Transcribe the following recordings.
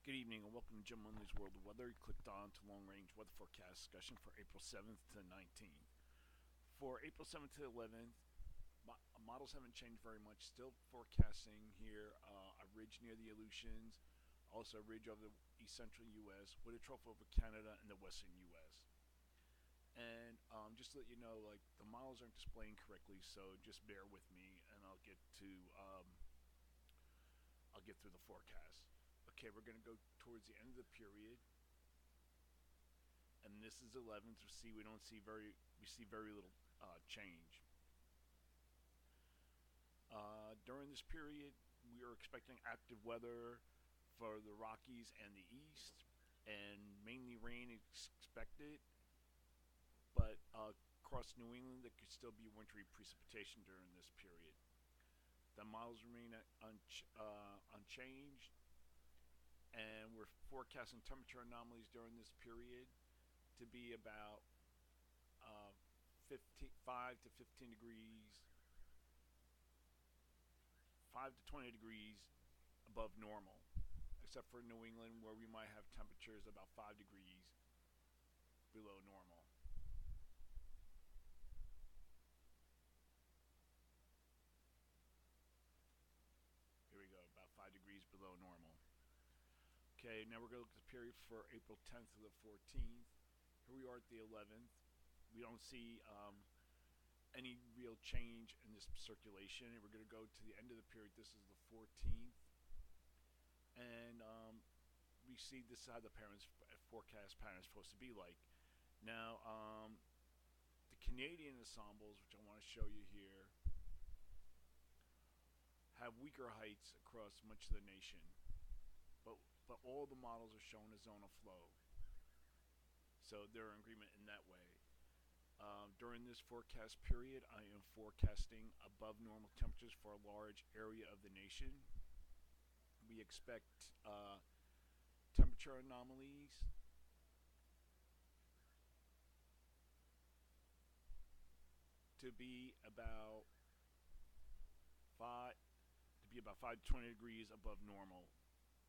Good evening and welcome to Jim Lindley's World of Weather. You clicked on to long range weather forecast discussion for April 7th to 19th. For April 7th to 11th, models haven't changed very much. Still forecasting here a ridge near the Aleutians, also a ridge over the east central U.S. with a trough over Canada and the western U.S. And just to let you know, like the models aren't displaying correctly, so just bear with me, and I'll get through the forecast. Okay, we're going to go towards the end of the period, and this is 11th. We see very little change. During this period, we are expecting active weather for the Rockies and the East, and mainly rain is expected. But across New England, there could still be wintry precipitation during this period. The models remain unchanged, and we're forecasting temperature anomalies during this period to be about 5 to 15 degrees, 5 to 20 degrees above normal, except for New England, where we might have temperatures about 5 degrees below normal. Here we go, about 5 degrees below normal. Okay, now we're going to look at the period for April 10th to the 14th. Here we are at the 11th. We don't see any real change in this circulation. And we're going to go to the end of the period. This is the 14th. And we see this is how the forecast pattern is supposed to be like. Now, the Canadian ensembles, which I want to show you here, have weaker heights across much of the nation. But all the models are showing a zone of flow. So they're in agreement in that way. During this forecast period, I am forecasting above normal temperatures for a large area of the nation. We expect temperature anomalies to be about 5 to 20 degrees above normal,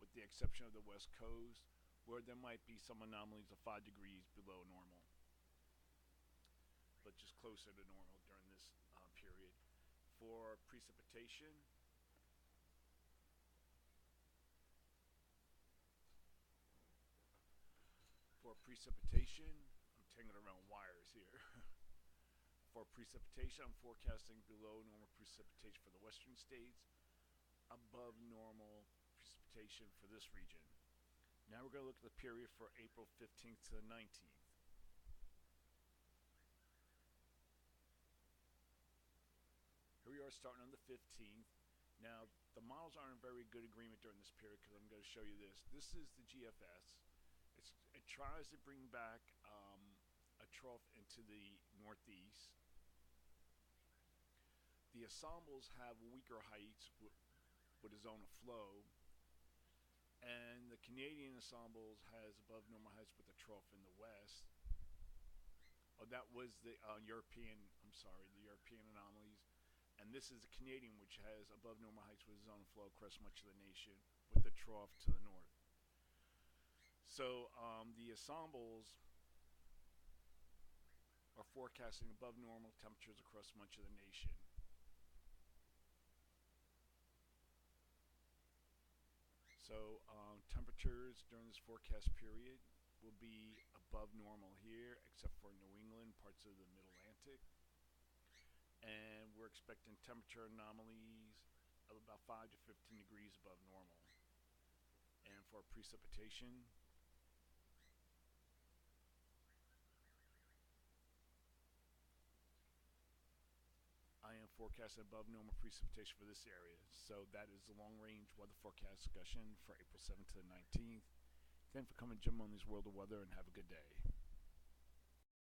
with the exception of the West Coast, where there might be some anomalies of 5 degrees below normal, but just closer to normal during this period. For precipitation, I'm tangling around wires here. For precipitation, I'm forecasting below normal precipitation for the western states, above normal precipitation for this region. Now we're going to look at the period for April 15th to the 19th. Here we are starting on the 15th. Now, the models aren't in very good agreement during this period because I'm going to show you this. This is the GFS. It tries to bring back a trough into the northeast. The ensembles have weaker heights with a zone of flow, and the Canadian ensembles has above normal heights with a trough in the west. Oh, that was the European anomalies. And this is the Canadian, which has above normal heights with a zone of flow across much of the nation, with the trough to the north. So the ensembles are forecasting above normal temperatures across much of the nation. So temperatures during this forecast period will be above normal here, except for New England, parts of the Mid-Atlantic. And we're expecting temperature anomalies of about 5 to 15 degrees above normal. And for precipitation, I am forecasting above normal precipitation for this area. So that is the long range weather forecast discussion for April 7th to the 19th. Thanks for coming to Jim Loney's World of Weather, and have a good day.